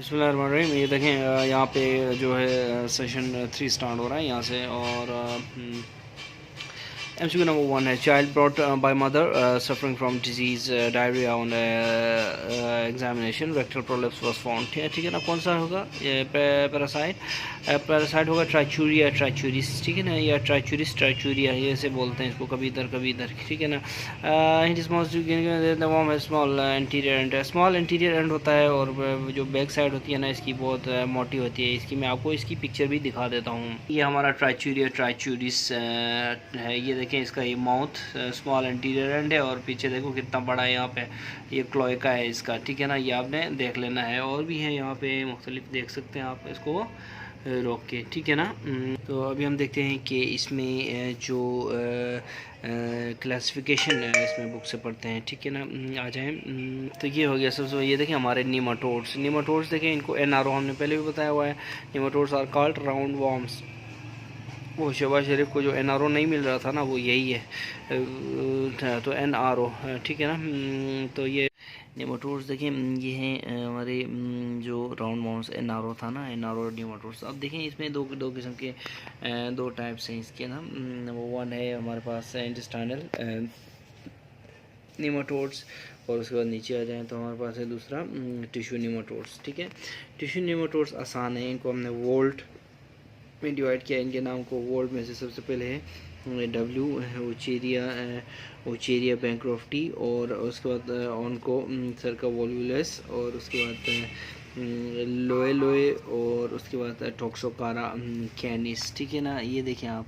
बिस्मिल्लाहिर्रहमानिर्रहीम। ये देखें यहाँ पे जो है सेशन 3 स्टार्ट हो रहा है यहाँ से। और MCQ नंबर 1 है, child brought by mother suffering from disease diarrhoea on examination rectal prolapse was found. ठीक है ना, कौन सा होगा ये? पैरासाइट होगा ट्राइचूरिया ट्राइचूरिस, ठीक है ना, या ट्राइचूरिस ट्राइचूरिया, ये ऐसे बोलते हैं इसको, कभी इधर, ठीक है ना। It is most small interior and, small interior and होता है, और जो बैक साइड होती है ना इसकी बहुत मोटी होती है। इसकी मैं आपको इसकी पिक्चर भी दिखा देता हूँ। ये हमारा ट्राइचूरिया ट्राइचूरिस है। ये देखें इसका ये माउथ स्मॉल इंटीरियर एंड है, और पीछे देखो कितना बड़ा है यहाँ पे, ये क्लोएका है इसका, ठीक है ना, ये आपने देख लेना है। और भी है यहाँ पे मुख्तलिफ, देख सकते हैं आप इसको रोक के, ठीक है ना। तो अभी हम देखते हैं कि इसमें जो क्लासिफिकेशन इसमें बुक से पढ़ते हैं, ठीक है ना। आ जाएं। तो ये हो गया सबसे। ये देखें हमारे नीमाटोड्स देखें, इनको NRO हमने पहले भी बताया हुआ है। Nematodes are called round worms. वो शहबाज शरीफ को जो NRO नहीं मिल रहा था ना, वो यही है, तो NRO, ठीक है ना। तो ये नेमाटोड्स देखें, ये हैं हमारे जो राउंड माउंस NRO था ना, NRO नेमाटोड्स। अब देखें इसमें दो किस्म के दो टाइप्स हैं इसके ना। नंबर 1 है हमारे पास इंटेस्टाइनल नेमाटोड्स, और उसके बाद नीचे आ जाएं तो हमारे पास है दूसरा टिश्यू नेमाटोड्स, ठीक है। टिश्यू नेमाटोड्स आसान है, इनको हमने वोल्ट में डिवाइड किया। इनके नाम को वोल्ट में से सबसे पहले है W ओचेरिया बैंक्रॉफ्टी, और उसके बाद ऑनको सर्का वोल्वुलस, और उसके बाद लोए, और उसके बाद टॉक्सोकारा कैनिस, ठीक है ना। ये देखें आप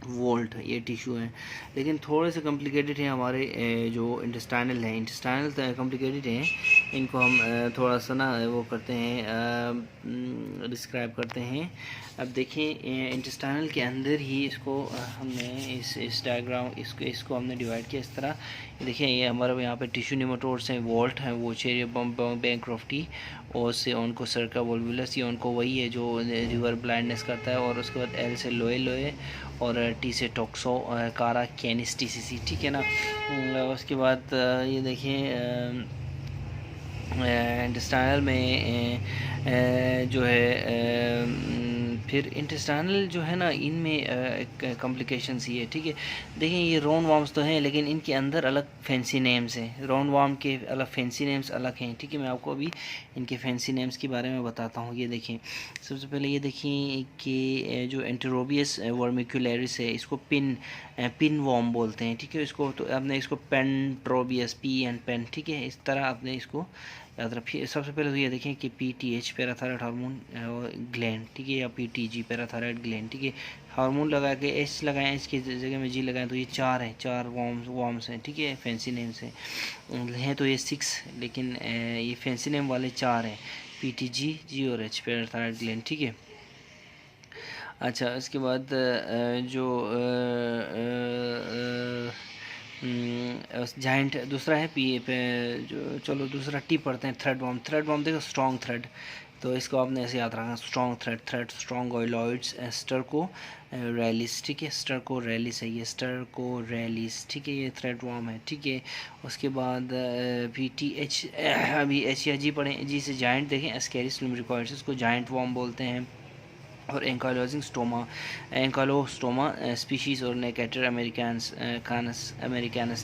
वोल्ट, ये टिश्यू हैं, लेकिन थोड़े से कॉम्प्लिकेटेड हैं हमारे जो इंटेस्टाइनल कॉम्प्लिकेटेड हैं। इनको हम थोड़ा सा ना वो करते हैं, डिस्क्राइब करते हैं। अब देखें इंटेस्टाइनल के अंदर ही इसको हमने इस डायग्राम इसको हमने डिवाइड किया इस तरह। देखिए ये हमारे यहाँ पे टिश्यू नेमाटोड्स हैं, वोल्ट हैं, वो चेरिया बैंक्रॉफ्टी, और से उनको सर्का वोल्वुलस, ये उनको वही है जो रिवर ब्लाइंडनेस करता है, और उसके बाद L से लोए, और T से टॉक्सो कारा कैनिस TCC, ठीक है ना। उसके बाद ये देखिए इंटेस्टाइनल में जो है फिर इंटेस्टाइनल जो है ना, इनमें कॉम्प्लिकेशंस ये है, ठीक है। देखें ये राउंड वार्म्स तो हैं, लेकिन इनके अंदर अलग फैंसी नेम्स हैं। राउंड वार्म के अलग फैंसी नेम्स अलग हैं, ठीक है। मैं आपको अभी इनके फैंसी नेम्स के बारे में बताता हूँ। ये देखें सबसे पहले ये देखें कि जो एंटेरोबियस वर्मिकुलरिस है, इसको पिन वॉर्म बोलते हैं, ठीक है। इसको तो आपने इसको पेंट्रोबियस पेन, ठीक है, इस तरह आपने इसको याद रखिए। सबसे पहले तो ये देखें कि PTH पैराथायराइड हार्मोन ग्लैंड, ठीक है, या PTG पैराथायराइड ग्लैंड, ठीक है। हार्मोन लगा के H लगाएं, H की जगह में G लगाएं, तो ये 4 हैं, 4 वॉर्म्स हैं, ठीक है, फैंसी नेम से हैं। तो ये 6, लेकिन ये फैंसी नेम वाले 4 हैं, PTG, G और H पैराथायराइड ग्लैंड, ठीक है। अच्छा, इसके बाद जो जाइंट दूसरा है जो, चलो दूसरा T पढ़ते हैं, थ्रेड वॉर्म देखो, स्ट्रॉन्ग थ्रेड, तो इसको आपने ऐसे याद रखना, स्ट्रॉन्ग थ्रेड स्ट्रॉन्ग ऑयलॉइड्स, स्टर्को रैलिस, ठीक है, स्टर्को रैलिस है ये, स्टर्को रैलिस, ठीक है, ये थ्रेड वॉर्म है, ठीक है। उसके बाद PTH, अभी H या G पढ़ें, G से जाइंट देखें, एस्केरिस लुम्ब्रिकॉइड्स, इसको जाइंट वॉर्म बोलते हैं। और एंकालोस्टोमा स्पीशीज़, और नेकेटर अमेरिकानस,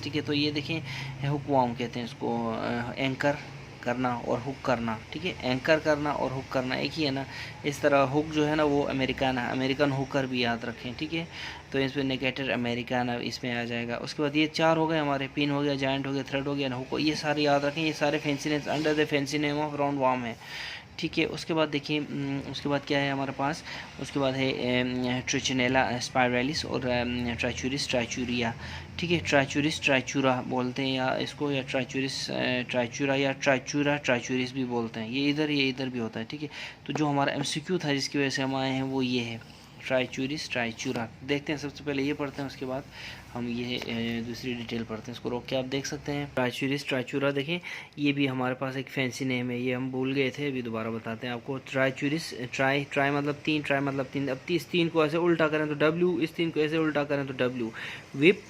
ठीक है। तो ये देखें हुक वार्म कहते हैं इसको, एंकर करना और हुक करना, ठीक है, एंकर करना और हुक करना एक ही है ना। इस तरह हुक जो है ना वो अमेरिकन हुकर भी याद रखें, ठीक है। तो इसमें नेकेटर अमेरिकाना इसमें आ जाएगा। उसके बाद ये 4 हो गए हमारे, पिन हो गया, जाइंट हो गया, थ्रेड हो गया, हुक, ये सारे याद रखें, ये सारे fancy names under the fancy name of round worm है, ठीक है। उसके बाद देखिए उसके बाद क्या है हमारे पास, उसके बाद है ट्रिचिनेला स्पाइरालिस और ट्राइचूरिस ट्राइचूरिया, ठीक है। ट्राइचूरिस ट्राइचूरा बोलते हैं, या इसको, या ट्राइचूरिस ट्राइचूरा, या ट्राइचूरा ट्राइचूरिस भी बोलते हैं। ये इधर भी होता है, ठीक है। तो जो हमारा MCQ था जिसकी वजह से हम आए हैं वो ये है, ट्राइचूरिस ट्राइचूरा। देखते हैं, सबसे पहले ये पढ़ते हैं, उसके बाद हम ये दूसरी डिटेल पढ़ते हैं। इसको रोक के आप देख सकते हैं, ट्राइचूरिस ट्राइचूरा देखें, ये भी हमारे पास एक फैंसी नेम है, ये हम भूल गए थे, अभी दोबारा बताते हैं आपको। ट्राइचूरिस, ट्राई मतलब 3, अब इस 3 को ऐसे उल्टा करें तो W, इस 3 को ऐसे उल्टा करें तो W। विप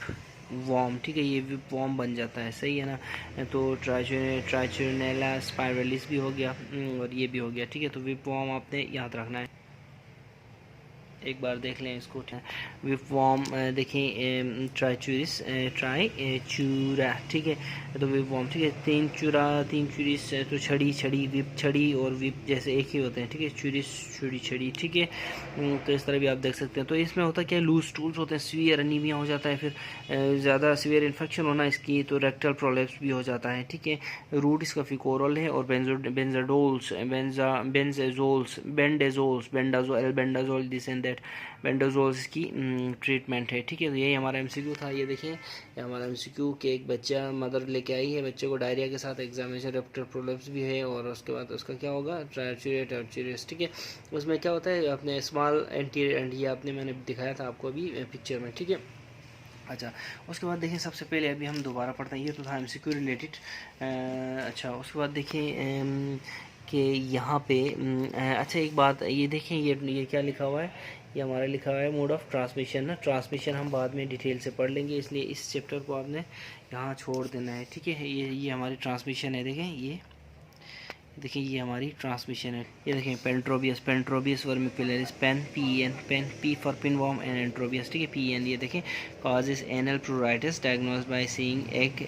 वॉर्म, ठीक है, ये विप वॉर्म बन जाता है, सही है ना। तो ट्राइचुनेला स्पाइरलिस भी हो गया और ये भी हो गया, ठीक है। तो विप वॉर्म आपने याद रखना है, एक बार देख लें इसको। विप वॉर्म देखें, ट्राइचूरिस ट्राइचूरा, ठीक है। तो विप वॉर्म, ठीक है, तीन चूरिस, तो छड़ी विप, छड़ी और विप जैसे एक ही होते हैं, ठीक है, चूरिस छड़ी, ठीक है। तो इस तरह भी आप देख सकते हैं। तो इसमें होता क्या है, लूज टूल्स होते हैं, सीवियर अनीमिया हो जाता है, फिर ज़्यादा सीवियर इन्फेक्शन होना इसकी, तो रेक्टल प्रोलेप्स भी हो जाता है, ठीक है। रूट इसका फिकोरल है और बेंजाडोल्स बेंडाजोल दिस एंड दैट बेंडाजोल्स की ट्रीटमेंट है, ठीक है। तो यही हमारा एमसीक्यू था। ये देखें, ये हमारा एमसीक्यू कि एक बच्चा मदर लेके आई है, बच्चे को डायरिया के साथ एग्जामिनेशन रेक्टल प्रोलेप्स भी है, और उसके बाद उसका क्या होगा, ट्राइचूरियस, ठीक है। उसमें क्या होता है, अपने स्मॉल एंटीरियर, ये आपने मैंने दिखाया था आपको अभी पिक्चर में, ठीक है। अच्छा, उसके बाद देखिए, सबसे पहले अभी हम दोबारा पढ़ते हैं, ये तो था एमसीक्यू रिलेटेड। अच्छा, उसके बाद देखिए कि यहाँ पे अच्छा एक बात ये देखें, ये क्या लिखा हुआ है, ये हमारा लिखा हुआ है मोड ऑफ ट्रांसमिशन ना। ट्रांसमिशन हम बाद में डिटेल से पढ़ लेंगे, इसलिए इस चैप्टर को आपने यहाँ छोड़ देना है, ठीक है। ये हमारी ट्रांसमिशन है, देखें ये देखिए, ये हमारी ट्रांसमिशन है। ये देखें, enterobius vermicularis, pen P for pinworm and enterobius, ठीक है, पी एन। ये देखें, causes anal pruritus, diagnose by seeing egg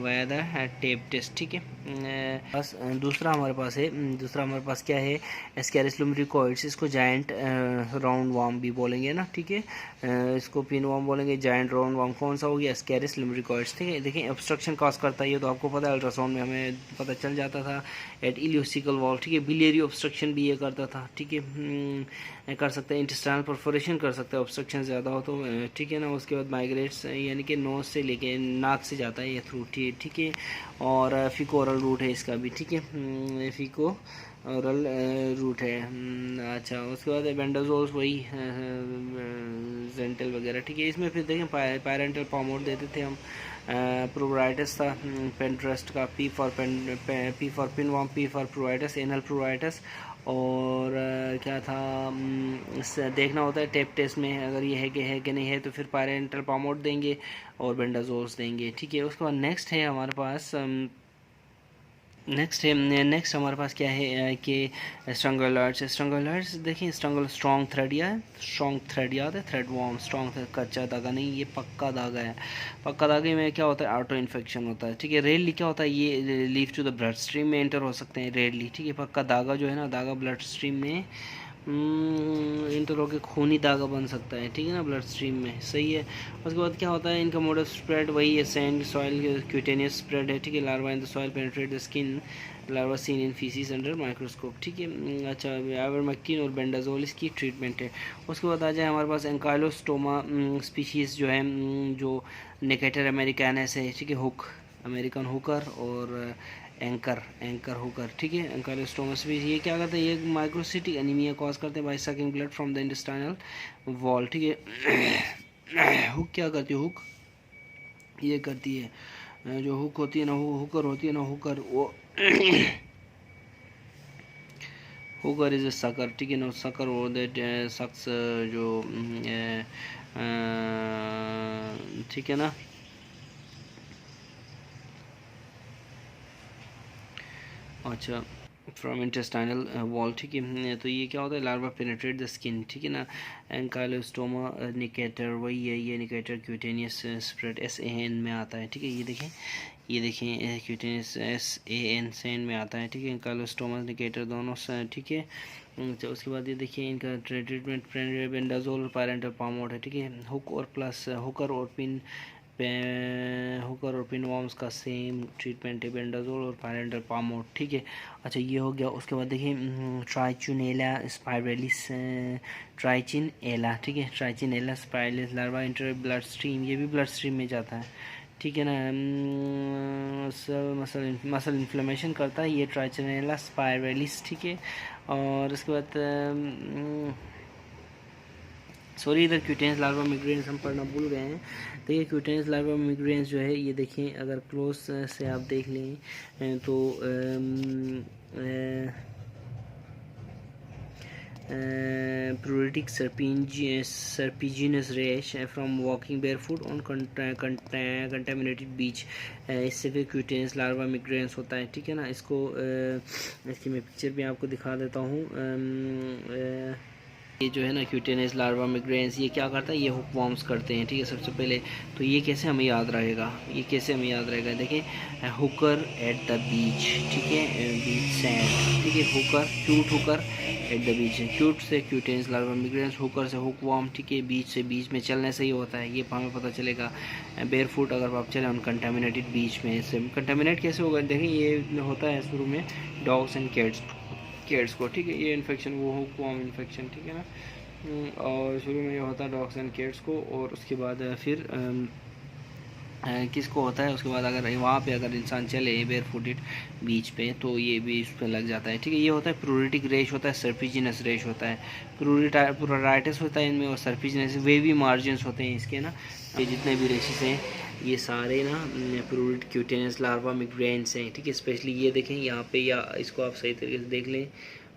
via the tape test, ठीक है। बस दूसरा हमारे पास है, दूसरा हमारे पास क्या है, एस्केरिस लुम्ब्रिकोइड्स, इसको जायंट राउंड वार्म भी बोलेंगे ना, ठीक है। इसको पिन वार्म बोलेंगे, जायंट राउंड वार्म कौन सा हो गया, एस्केरिस लुम्ब्रिकोइड्स, ठीक है। देखिए, ऑब्स्ट्रक्शन कॉज करता है, ये तो आपको पता है, अल्ट्रासाउंड में हमें पता चल जाता था, एट इलियोसिकल वॉल, ठीक है। बिलियरी ऑब्स्ट्रक्शन भी ये करता था, ठीक है, कर सकता है। इंटेस्टाइनल परफोरेशन कर सकता है, ऑब्स्ट्रक्शन ज़्यादा हो तो, ठीक है ना। उसके बाद माइग्रेट्स, यानी कि नोज से लेके नाक से जाता है ये थ्रू, ठीक है। और फिकोरल रूट है इसका भी, ठीक है, फिको औरल रूट है। अच्छा, उसके बाद बेंडाजोल्स वही जेंटल वगैरह, ठीक है। इसमें फिर देखें, पैरेंटल पामोड देते थे हम। प्रोराइटस था पेंट्रस्ट का, P for pinworm, P for pruritus, anal pruritus. और क्या था, देखना होता है टेप टेस्ट में, अगर ये है कि नहीं है, तो फिर पैरेंटल पामोड देंगे और बेंडाजोल्स देंगे, ठीक है। उसके बाद नेक्स्ट है हमारे पास, नेक्स्ट हमारे पास क्या है कि स्ट्रंगलर्स देखिए, स्ट्रॉन्ग थ्रेड याद है, थ्रेड वॉर्म, स्ट्रॉन्ग कच्चा धागा नहीं, ये पक्का धागा है। पक्का धागे में क्या होता है, ऑटो इन्फेक्शन होता है, ठीक है। रेयरली क्या होता है, ये leave to the bloodstream में एंटर हो सकते हैं, रेयरली, ठीक है। पक्का धागा जो है ना, धागा ब्लड स्ट्रीम में इंटर होकर खूनी धागा बन सकता है, ठीक है ना, ब्लड स्ट्रीम में, सही है। उसके बाद क्या होता है, इनका मोड ऑफ स्प्रेड वही है, सैंड सॉइल क्यूटेनियस स्प्रेड है, ठीक है। Larva in the soil penetrate the skin, larva seen in faeces under microscope, ठीक है। अच्छा, आइवरमेक्टिन और बेंडाजोल इसकी ट्रीटमेंट है। उसके बाद आ जाए हमारे पास एंकाइलोस्टोमा स्पीशीज़ जो है, जो निकेटर अमेरिकानस है, ठीक है, हुक, अमेरिकन हुकर, और एंकर हुकर, ठीक है। एंकाइलोस्टोमस भी ये क्या करते हैं, ये माइक्रोसिटिक एनीमिया कॉज करते हैं by sucking blood from the intestinal wall, ठीक है। हुक क्या करती है, हुक ये करती है, जो हुक होती है ना, हुकर होती है ना, हुकर वो हुकर इज ए सकर, ठीक है ना, सकर और दैट सक्स, जो ठीक है ना। अच्छा, फ्रॉम इंटेस्टाइनल वॉल, ठीक है। तो ये क्या होता है, लार्वा पेनिट्रेट द स्किन, ठीक है ना। एंकाइलोस्टोमा निकेटर वही है, ये निकेटर क्यूटेनियस स्प्रेड SAN में आता है, ठीक है। ये देखें क्यूटेनियस SAN सैन में आता है, ठीक है। एंकाइलोस्टोमा निकेटर दोनों, ठीक है। तो उसके बाद ये देखिए, इनका ट्रीटमेंट बेंडाजोल पैरेंटल पामोड है, ठीक है। हुकर और पिनवॉर्म्स का सेम ट्रीटमेंट है, बेंडाजोल और पैरेंटल पामोड, ठीक है। अच्छा, ये हो गया। उसके बाद देखिए, ट्राइचुनेला स्पाइरलिस, ट्राइचिनेला, ठीक है, ट्राइचिनेला spiralis larva inter blood stream, ये भी ब्लड स्ट्रीम में जाता है, ठीक है ना। मसल इन्फ्लेमेशन करता है ये ट्राइचिनेला स्पाइरलिस, ठीक है। और उसके बाद सॉरी, इधर क्यूटेनियस लार्वा मिग्रेन्स हम पढ़ना भूल गए हैं। तो ये क्यूटेनियस लार्वा मिग्रेन्स जो है, ये देखें, अगर क्लोज से आप देख लें तो pruritic serpiginous rash from walking barefoot on contaminated beach. इससे फिर क्यूटेनियस लार्वा मिग्रेंस होता है, ठीक है ना। इसको इसकी मैं पिक्चर भी आपको दिखा देता हूँ। ये जो है ना क्यूटेनियस लार्वा मिग्रेंस, ये क्या करता है, ये हुक वॉर्म्स करते हैं, ठीक है। सबसे पहले तो ये कैसे हमें याद रहेगा, ये कैसे हमें याद रहेगा, देखिए हुकर एट द बीच, ठीक है, बीच सैंड, ठीक है। Hooker, cute Hooker at the beach, cute से क्यूटेनियस लार्वा मिग्रेंस, हुकर से हुक वॉर्म, ठीक है। बीच से, बीच में चलने से ही होता है, ये हमें पता चलेगा। बेयर फुट अगर आप चलें उन कंटामिनेटेड बीच में, इससे कंटामिनेट कैसे होगा, देखिए ये होता है शुरू में डॉग्स एंड कैट्स को, ठीक है। ये इन्फेक्शन वो हुक वॉर्म इन्फेक्शन, ठीक है ना। और शुरू में ये होता है डॉग्स एंड कैट्स को, और उसके बाद फिर किसको होता है, उसके बाद अगर वहाँ पे अगर इंसान चले बेयर फुटेड बीच पे तो ये भी इस पर लग जाता है, ठीक है। ये होता है प्रूरिटिक रेश होता है, सर्पिजिनस रेश होता है, प्रूराइटिस होता है इनमें, और सर्पिजिनस वेवी मार्जिन्स होते हैं इसके ना। ये जितने भी रेशेस हैं ये सारे ना प्रूरिट क्यूटेनियस लार्वा मिग्रेंस हैं, ठीक है। स्पेशली ये देखें यहाँ पे, या इसको आप सही तरीके से देख लें,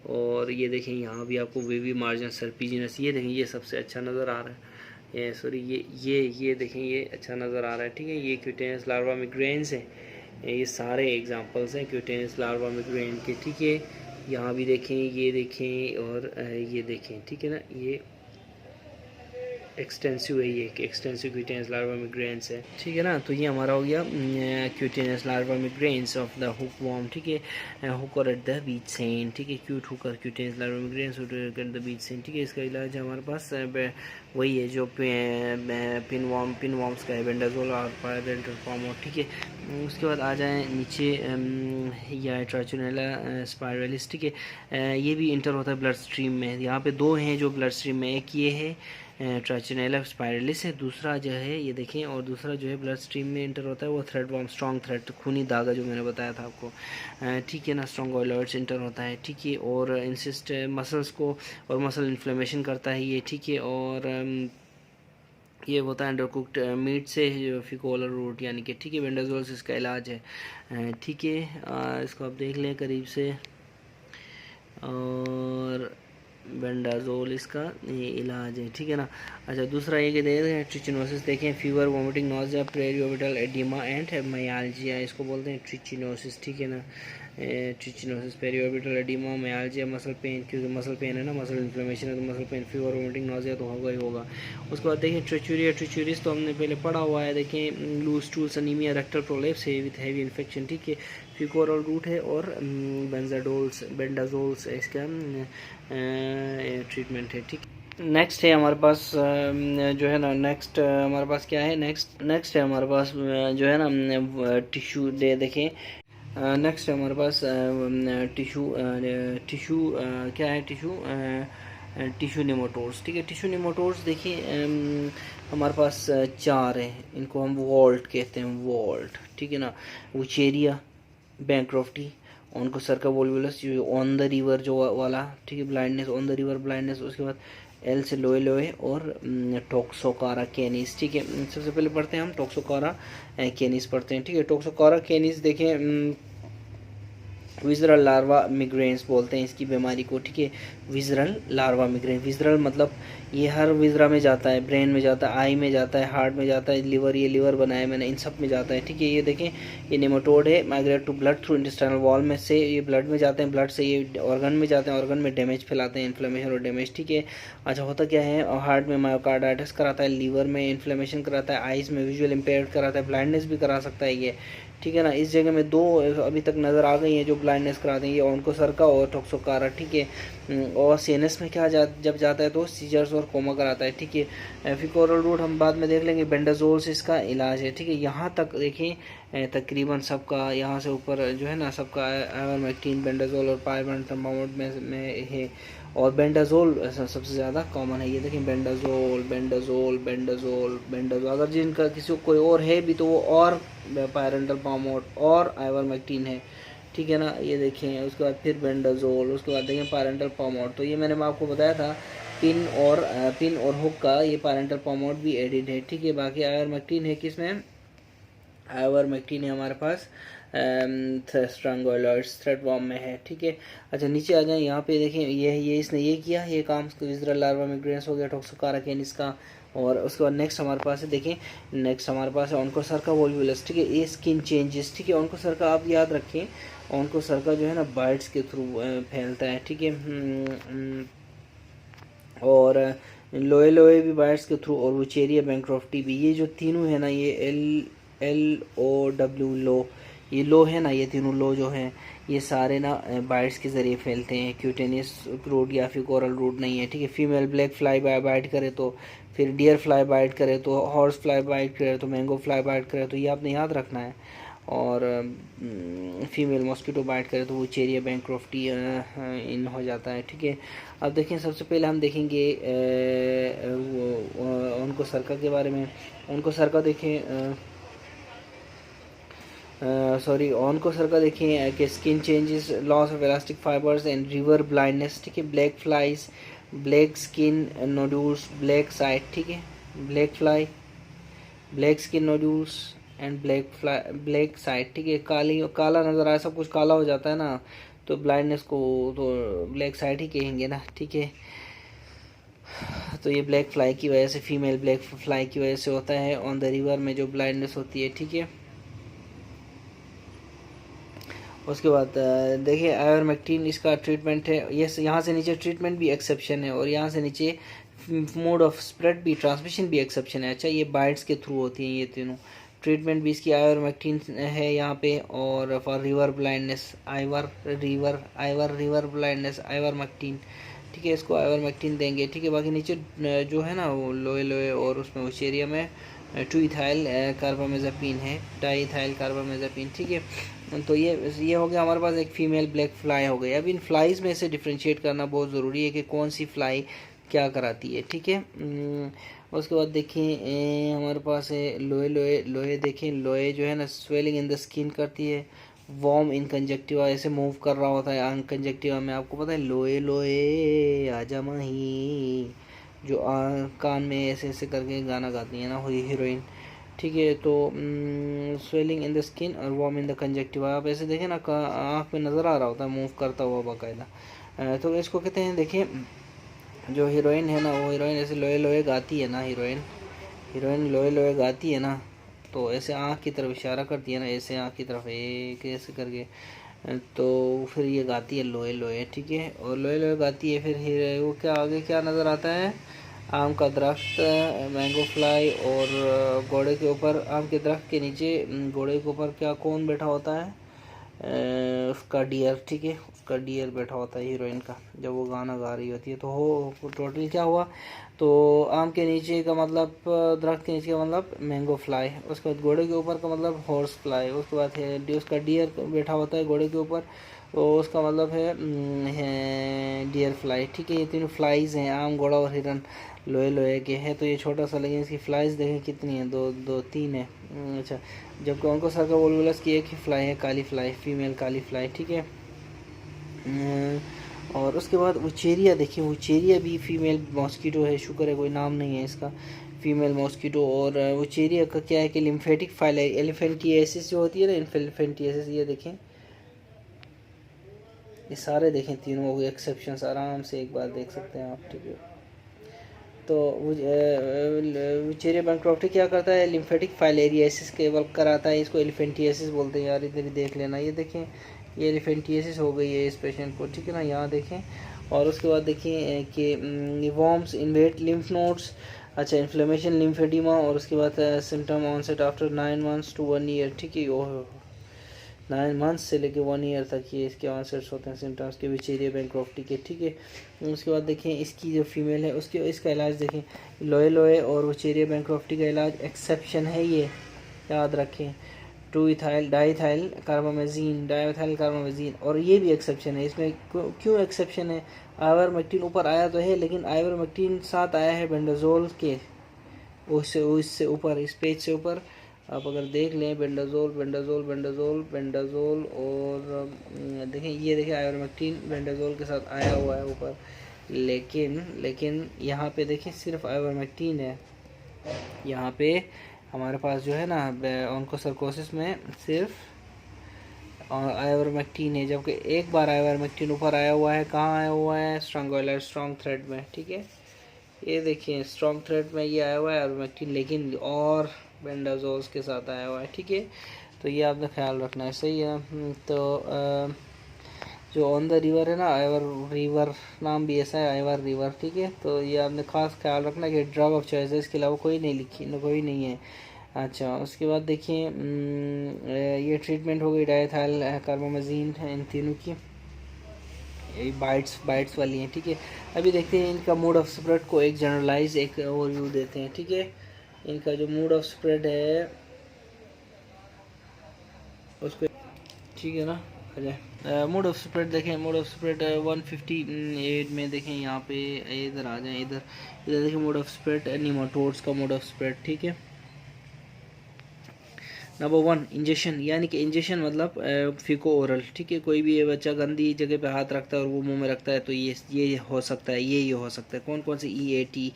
और ये देखें यहाँ भी आपको वेवी मार्जिन सर्पिजिनस, ये देखें ये सबसे अच्छा नज़र आ रहा है, ये सॉरी ये देखें ये अच्छा नज़र आ रहा है, ठीक है। ये क्यूटेनियस लार्वा मिग्रेंस है, ये सारे एग्जांपल्स हैं क्यूटेनियस लार्वा मिग्रेन के, ठीक है। यहाँ भी देखें, ये देखें, और ये देखें, ठीक है ना। ये एक्सटेंसिव है, ये एक्सटेंसिव क्यूटेनियस लार्वा मिग्रेंस है, ठीक है ना। तो ये हमारा हो गया cutaneous larva migrans of the hookworm, ठीक है। Hooker at the beach sent, ठीक है। Cute hooker cutaneous larva migrans at the beach sent, ठीक है। इसका इलाज हमारे पास वही है जो पिन वॉर्म्स का है, बेंडाजोल और पायरेंटल पामोट, ठीक है। उसके बाद आ जाएँ नीचे, या ट्राचुनेला स्पाइरलिस, ठीक है। ये भी इंटर होता है ब्लड स्ट्रीम में। यहाँ पे दो हैं जो ब्लड स्ट्रीम में, एक ये है ट्राचुनेला स्पाइरलिस है, दूसरा जो है ये देखें, और दूसरा जो है ब्लड स्ट्रीम में इंटर होता है वो थ्रेड वॉर्म, स्ट्रॉन्ग थ्रेड, खूनी धागा जो मैंने बताया था आपको, ठीक है ना। स्ट्रॉन्ग ऑयलॉइड्स इंटर होता है, ठीक है। और इंसिस्ट मसल्स को और मसल इन्फ्लेमेशन करता है ये, ठीक है। और ये होता है अंडरकुक्ड मीट से फिकोलर रूट यानी कि, ठीक है। बेंडाजोल से इसका इलाज है, ठीक है। इसको आप देख लें करीब से, और बेंडाजोल इसका ये इलाज है, ठीक है ना। अच्छा, दूसरा ये कि देख रहे हैं ट्रिचिनोसिस, देखें fever, vomiting, nausea, periorbital oedema and myalgia, इसको बोलते हैं ट्रिचिनोसिस, ठीक है ना। Trichinosis, periorbital oedema, myalgia, muscle pain, क्योंकि मसल पेन है ना, मसल इन्फ्लेमेशन है तो muscle pain, fever, vomiting, nausea तो होगा ही होगा। उसके बाद देखिए ट्रिचुरियस तो हमने पहले पढ़ा हुआ है, देखें loose stools, anaemia, rectal prolapse है विथ हैवी इन्फेक्शन, ठीक है। फिकोरल रूट है, और बेंडाजोल्स इसका ट्रीटमेंट है, ठीक। नेक्स्ट है हमारे पास जो है ना, नेक्स्ट हमारे पास क्या है, नेक्स्ट है हमारे पास जो है ना टिश्यू दे देखें। नेक्स्ट है हमारे पास टिश्यू क्या है, टिश्यू नेमाटोड्स, ठीक है। टिश्यू नेमाटोड्स देखिए हमारे पास चार है, इनको हम वॉल्ट कहते हैं, वॉल्ट, ठीक है ना। वुचेरिया, बैंक्रॉफ्टी, उनको सर्का वोल्वुलस जो ऑन द रिवर जो वाला, ठीक है, blindness, on the river blindness. उसके बाद एल से लोए, और टोक्सोकारा कैनिस, ठीक है। सबसे पहले पढ़ते हैं हम टोक्सोकारा कैनिस पढ़ते हैं, ठीक है। टोक्सोकारा कैनिस देखें विजरल लार्वा मिग्रेंस बोलते हैं इसकी बीमारी को, ठीक है। विजरल लार्वा मिग्रेन, विजरल मतलब ये हर विजरा में जाता है, ब्रेन में जाता है, आई में जाता है, हार्ट में जाता है, लिवर, ये लिवर बनाया मैंने, इन सब में जाता है, ठीक है। ये देखें ये नेमाटोड है, migrate to blood through intestinal wall में से ये ब्लड में जाते हैं, ब्लड से ये ऑर्गन में जाते हैं, ऑर्गन में डैमेज फैलाते हैं, इन्फ्लेमेशन और डैमेज, ठीक है। अच्छा, होता क्या है, हार्ट में मायोकार्डाइटिस कराता है, लिवर में इन्फ्लेमेशन कराता है, आइज़ में विजुअल इम्पेयर कराता है, ब्लाइंडनेस भी करा सकता है ये, ठीक है ना। इस जगह में दो अभी तक नज़र आ गई हैं जो ब्लाइंडनेस कराते हैं, ये ऑन्कोसर्का और टोक्सोकारा, ठीक है। और सीएनएस में क्या जब जाता है तो सीजर्स और कोमा कराता है, ठीक है। फिकोरल रूट हम बाद में देख लेंगे, बेंडाजोल से इसका इलाज है, ठीक है। यहाँ तक देखें तकरीबन सबका, यहाँ से ऊपर जो है ना सबका आइवरमेक्टिन, बेंडाजोल और पायरबेंडाजोल में है, और बेंडाजोल सबसे ज़्यादा कॉमन है। ये देखें बेंडाजोल, अगर जिनका किसी को कोई और है भी तो वो और पायरेंटल पामोट और आइवरमेक्टिन है, ठीक है ना। ये देखें, उसके बाद फिर बेंडाजोल, उसके बाद देखें पायरेंटल पामोट। तो ये मैंने आपको बताया था पिन और हुक का ये पायरेंटल पामोट भी एडिड है, ठीक है। बाकी आइवरमेक्टिन है किसमें, आइवरमेक्टिन है हमारे पास स्ट्रैंगुलर्स थ्रेड वॉर्म में है, ठीक है। अच्छा नीचे आ जाए, यहाँ पे देखें ये इसने ये किया, ये काम विजरल लार्वा मिग्रेंस हो गया, टॉक्सिकारा कैनिस का। और उसके बाद नेक्स्ट हमारे पास है, देखें नेक्स्ट हमारे पास है ऑन्कोसर्का वोल्वुलस, ठीक है। ये स्किन चेंजेस, ठीक है। ऑन्कोसर्का आप याद रखें, ऑन्कोसर्का जो है ना बाइट्स के थ्रू फैलता है, ठीक है। और लोए लोए भी बाइट्स के थ्रू, और वुचेरिया बैंक्रॉफ्टी भी। ये जो तीनों है ना, ये LOW लो, ये लो है ना, ये तीनों लो जो हैं ये सारे ना बाइट्स के ज़रिए फैलते हैं। क्यूटेनियस रूट या फिर कोरल रूट नहीं है, ठीक है। फीमेल ब्लैक फ्लाई बाइट करे तो, फिर डियर फ्लाई बाइट करे तो, हॉर्स फ्लाई बाइट करे तो, मैंगो फ्लाई बाइट करे तो, ये आपने याद रखना है। और फीमेल मॉस्किटो बाइट करे तो वो चेरिया बैंक्रॉफ्टी इन हो जाता है, ठीक है। अब देखें सबसे पहले हम देखेंगे उनको सरका के बारे में। उनको सरका देखें, सॉरी उनको सरका देखें कि skin changes, loss of elastic fibres and river blindness, ठीक है। Black flies, black skin nodules, black site, ठीक है। Black fly, black skin nodules and black site, ठीक है। काला नज़र आया, सब कुछ काला हो जाता है ना, तो ब्लाइंडनेस को तो ब्लैक साइट ही कहेंगे ना, ठीक है। तो ये ब्लैक फ्लाई की वजह से, फीमेल ब्लैक फ्लाई की वजह से होता है ऑन द रिवर में जो ब्लाइंडनेस होती है, ठीक है। उसके बाद देखिए आयोरमेक्टिन इसका ट्रीटमेंट है, ये यहाँ से नीचे ट्रीटमेंट भी एक्सेप्शन है, और यहाँ से नीचे मोड ऑफ स्प्रेड भी, ट्रांसमिशन भी एक्सेप्शन है। अच्छा ये बाइट्स के थ्रू होती हैं ये तीनों। ट्रीटमेंट भी इसकी आयोरमेक्टिन है यहाँ पे। और for river blindness river blindness ivermectin, ठीक है। इसको आयोरमेक्टिन देंगे, ठीक है। बाकी नीचे जो है ना वो लोए लोए, और उसमें उचेरिया में 2 इथाइल कार्बामेज़ापिन है, डाई इथाइल कार्बामेज़ापिन, ठीक है। तो ये हो गया हमारे पास एक फ़ीमेल ब्लैक फ्लाई हो गई। अब इन फ्लाइज़ में से डिफ्रेंशिएट करना बहुत ज़रूरी है कि कौन सी फ्लाई क्या कराती है, ठीक है। उसके बाद देखें हमारे पास है लोए लोए लोए, देखें लोए जो है ना स्वेलिंग इन द स्किन करती है। वॉर्म इन कंजक्टिवा, ऐसे मूव कर रहा होता है कंजक्टिवा में, आपको पता है लोए लोए आजा माही, जो कान में ऐसे ऐसे करके गाना गाती है ना हीरोइन, ठीक है। तो स्वेलिंग इन द स्किन और वॉर्म इन द कंजक्टिवा, आप ऐसे देखें ना आँख में नज़र आ रहा होता है मूव करता हुआ बाकायदा। तो इसको कहते हैं, देखें जो हीरोइन है ना, वो हीरोइन ऐसे लोए लोए गाती है ना, हीरोइन लोए लोए गाती है ना, तो ऐसे आँख की तरफ इशारा करती है ना, ऐसे आँख की तरफ एक ऐसे करके, तो फिर ये गाती है लोए लोए, ठीक है। और लोए लोए गाती है, फिर वो क्या आगे क्या नज़र आता है, आम का दरख्त, मैंगो फ्लाई, और घोड़े के ऊपर, आम के दरख्त के नीचे घोड़े के ऊपर क्या कौन बैठा होता है, उसका डियर, ठीक है। उसका डियर बैठा होता है हीरोइन का, जब वो गाना गा रही होती है। तो हो टोटल क्या हुआ, तो आम के नीचे का मतलब दरख्त के नीचे का मतलब मैंगो फ्लाई, उसके बाद घोड़े के ऊपर का मतलब हॉर्स फ्लाई, उसके बाद है उसका डियर बैठा होता है घोड़े के ऊपर, तो उसका मतलब है डियर फ्लाई, ठीक है। ये तीनों फ्लाइज हैं, आम, घोड़ा और हिरन लोहे लोहे के हैं। तो ये छोटा सा, लेकिन इसकी फ्लाइज देखें कितनी है, दो तीन है। अच्छा, जबकि उनको सर्का वोल्वुलस की एक ही फ्लाई है, काली फ्लाई, फीमेल काली फ्लाई, ठीक है। और उसके बाद उचेरिया, देखिए उचेरिया भी फीमेल मॉस्किटो है, शुक्र है कोई नाम नहीं है इसका, फीमेल मॉस्किटो। और उचेरिया का क्या है कि लिम्फेटिक फाइल है, एलिफेंटिएसिस जो होती है ना, एलिफेंटिएसिस, ये देखें ये सारे देखें तीनों एक्सेप्शंस आराम से एक बार देख सकते हैं आप, ठीक है। तो उचेरिया बैंक्रॉफ्टी क्या करता है, लिम्फेटिक फाइलेरियासिस के वर्क कराता है, इसको एलिफेंटिएसिस बोलते हैं यार, इधर ही देख लेना। ये देखें ये एलिफेंटिएसिस हो गई है इस पेशेंट को, ठीक है ना, यहाँ देखें। और उसके बाद देखिए कि वॉर्म्स इन्वेट लिम्फ नोड्स, अच्छा इन्फ्लेमेशन लिम्फेडिमा, और उसके बाद symptom onset after 9 months to 1 year, ठीक है। 9 months से लेके 1 year तक ये इसके ऑनसेट्स होते हैं सिम्टम्स के विचेरिया बैंक्रॉफ्टी के, ठीक है। उसके बाद देखें इसकी जो फीमेल है उसके इसका इलाज देखें, लोए लोए और विचेरिया बैंक्रॉफ्टी का इलाज एक्सेप्शन है, ये याद रखें। 2 इथाइल डाईथाइल कार्बामेजीन, और ये भी एक्सेप्शन है। इसमें क्यों एक्सेप्शन है, आइवरमेक्टिन ऊपर आया तो है, लेकिन आइवरमेक्टिन साथ आया है बेंडाजोल के, उससे ऊपर, इस पेज से ऊपर आप अगर देख लें, बेंडाजोल और देखें ये देखें आइवरमेक्टिन बेंडाजोल के साथ आया हुआ है ऊपर, लेकिन यहाँ पे देखें सिर्फ आइवरमेक्टिन है, यहाँ पे हमारे पास जो है ना ऑन्कोसर्कोसिस में सिर्फ आइवरमेक्टिन है, जबकि एक बार आइवरमेक्टिन ऊपर आया हुआ है, कहाँ आया हुआ है, स्ट्रॉन्ग थ्रेड में, ठीक है। ये देखिए स्ट्रॉन्ग थ्रेड में ये आया हुआ है आइवरमेक्टिन, लेकिन और बेंडाजोल्स के साथ आया हुआ है, ठीक है। तो ये आपने ख्याल रखना है, सही है। तो जो ऑन द रिवर है ना, आइवर रिवर नाम भी ऐसा है, आइवर रिवर, ठीक है। तो ये आपने खास ख्याल रखना कि ड्रग ऑफ चॉइस है, इसके अलावा कोई नहीं लिखी, कोई नहीं है। अच्छा, उसके बाद देखिए ये ट्रीटमेंट हो गई डायथाइल कार्बामेज़ीन इन तीनों की, ये बाइट्स वाली हैं, ठीक है। अभी देखते हैं इनका मोड ऑफ स्प्रेड को, एक जनरलाइज एक ओवरव्यू देते हैं, ठीक है। इनका जो मोड ऑफ स्प्रेड है उसको, ठीक है ना। अच्छा, मोड ऑफ स्प्रेड देखें, मोड ऑफ स्प्रेड 158 में देखें, यहाँ पे इधर आ जाएं, इधर देखें मोड ऑफ स्प्रेड, निमाटोड्स का मोड ऑफ स्प्रेड, ठीक है। नंबर 1 इंजेक्शन, यानी कि इंजेक्शन मतलब फीको ओरल, ठीक है। कोई भी ये बच्चा गंदी जगह पे हाथ रखता है और वो मुंह में रखता है, तो ये हो सकता है, ये हो सकता है। कौन कौन से, EAT,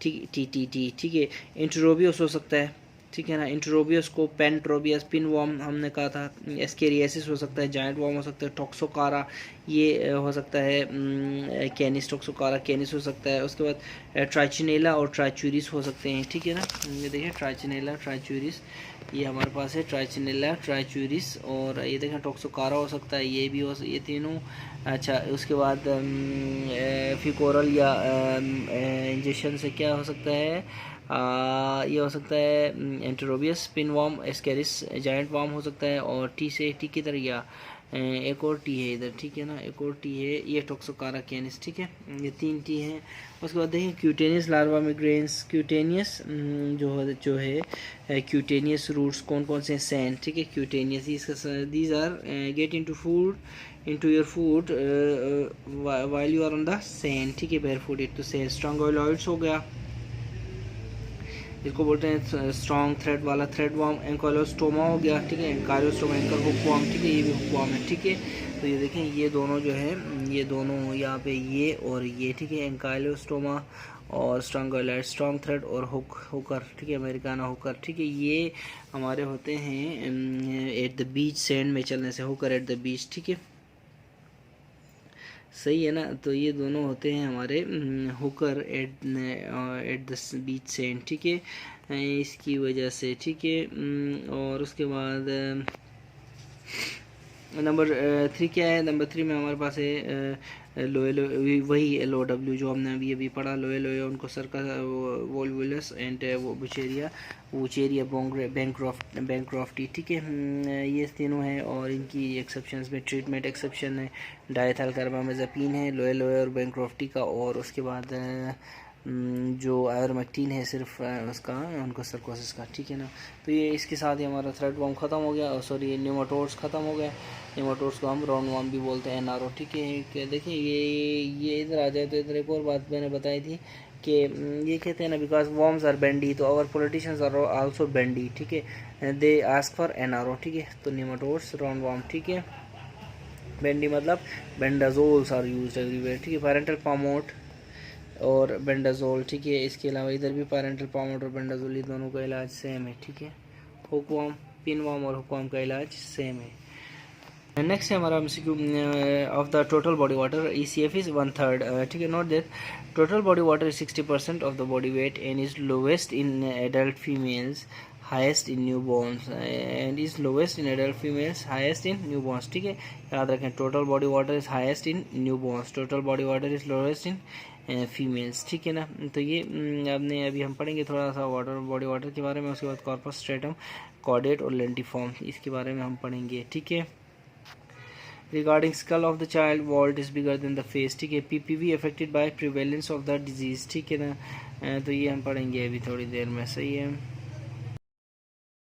ठीक, TTT, ठीक है। इंट्रोबियस हो सकता है, ठीक है ना। इंट्रोबियस को पेंट्रोबियस, पिन वॉर्म हमने कहा था, एस्केरियासिस हो सकता है, जायंट वॉर्म हो सकता है, टॉक्सोकारा ये हो सकता है, कैनिस, टॉक्सोकारा कैनिस हो सकता है। उसके बाद ट्राइचिनेला और ट्राइचूरिस हो सकते हैं, ठीक है ना। ये देखिए ट्राइचिनेला, ट्राइचूरिस, ये हमारे पास है ट्राइचिनेला, ट्राइचूरिस, और ये देखें टॉक्सोकारा हो सकता है, ये भी हो, ये तीनों। अच्छा, उसके बाद फिकोरल या इंजेक्शन से क्या हो सकता है, ये हो सकता है enterobius, pin worm, ascaris, giant worm हो सकता है, और टी की तरह, या एक और टी है इधर, ठीक है ना, एक और टी है, ये टॉक्सोकारा कैनिस, ठीक है। ये 3 टी हैं। उसके बाद देखिए क्यूटेनियस लार्वा मिग्रेन्स, क्यूटेनियस जो है क्यूटेनियस रूट्स कौन कौन से हैं, सैन, ठीक है। Cutaneous these are get into your food while you are on the sand, ठीक है, बेयर फूट, तो सैन। स्ट्रॉन्गोलॉइड्स हो गया, इसको बोलते हैं स्ट्रॉन्ग थ्रेड वाला, थ्रेड वॉर्म। एंकाइलोस्टोमा हो गया, ठीक है, एंकाइलोस्टोमा, एंकल हुक वॉर्म, ठीक है, ये भी हुक वॉर्म है, ठीक है। तो ये देखें ये दोनों जो है, ये दोनों यहाँ पे ये और ये, ठीक है, एंकाइलोस्टोमा और स्ट्रॉन्ग थ्रेड और हुकर, ठीक है, अमेरिकाना हुकर, ठीक है। ये हमारे होते हैं एट द बीच, सैंड में चलने से, हुकर एट द बीच, ठीक है, सही है ना। तो ये दोनों होते हैं हमारे Hooker at the beach sand, ठीक है, इसकी वजह से, ठीक है। और उसके बाद नंबर 3 क्या है, नंबर 3 में हमारे पास है लोए, वही LOW जो हमने अभी पढ़ा, लोए उनको सर्कस, वोल्वुलस एंड वुचेरिया बैंक्रॉफ्टी, ठीक है। ये तीनों हैं, और इनकी एक्सेप्शंस में ट्रीटमेंट एक्सेप्शन है, डायथाइल कार्बामेज़ापिन है लोए और बैंक्रॉफ्टी का, और उसके बाद जो आइवरमेक्टिन है सिर्फ उसका ऑन्कोसर्कोसिस का, ठीक है ना। तो ये इसके साथ ही हमारा थ्रेड वॉर्म ख़त्म हो गया, और सॉरी निमाटोड्स ख़त्म हो गए। निमाटोड्स को हम राउंड वॉर्म भी बोलते हैं, NRO, ठीक है। देखिए ये इधर आ जाए, तो इधर एक और बात मैंने बताई थी कि ये कहते हैं ना, बिकॉज वॉर्म्स आर बेंडी, तो आवर पॉलिटिशियंस आर आल्सो बेंडी, ठीक है, दे आस्क फॉर NRO, ठीक है। तो निमाटोड्स, राउंड वॉर्म, ठीक है। बेंडी मतलब बेंडाजोल्स आर यूज्ड एवरीवेयर, ठीक है। पैरेंटल पामोट और बेंडाजोल, ठीक है। इसके अलावा इधर भी पैरेंटल पामोट और बेंडाजोल, ये दोनों का इलाज सेम है, ठीक है। हुकवॉर्म, पिनवॉर्म और हुकवॉर्म का इलाज सेम है। नेक्स्ट है हमारा MCQ of the total body water, ECF is 1/3, ठीक है। Note that total body water is 60% of the body weight and is lowest in adult females, highest in new borns, and is lowest in adult females, highest in new borns, ठीक है। याद रखें, total body water is highest in new borns, total body water is lowest in females, ठीक है ना। तो ये आपने अभी हम पढ़ेंगे थोड़ा सा बॉडी वाटर के बारे में। उसके बाद कॉर्पस स्ट्रेटम, कॉर्डेट और लेंटिफॉर्म, इसके बारे में हम पढ़ेंगे, ठीक है। Regarding skull of the child, vault is bigger than the face, ठीक है। PPV affected by prevalence of the disease, ठीक है ना। तो ये हम पढ़ेंगे अभी थोड़ी देर में, सही है।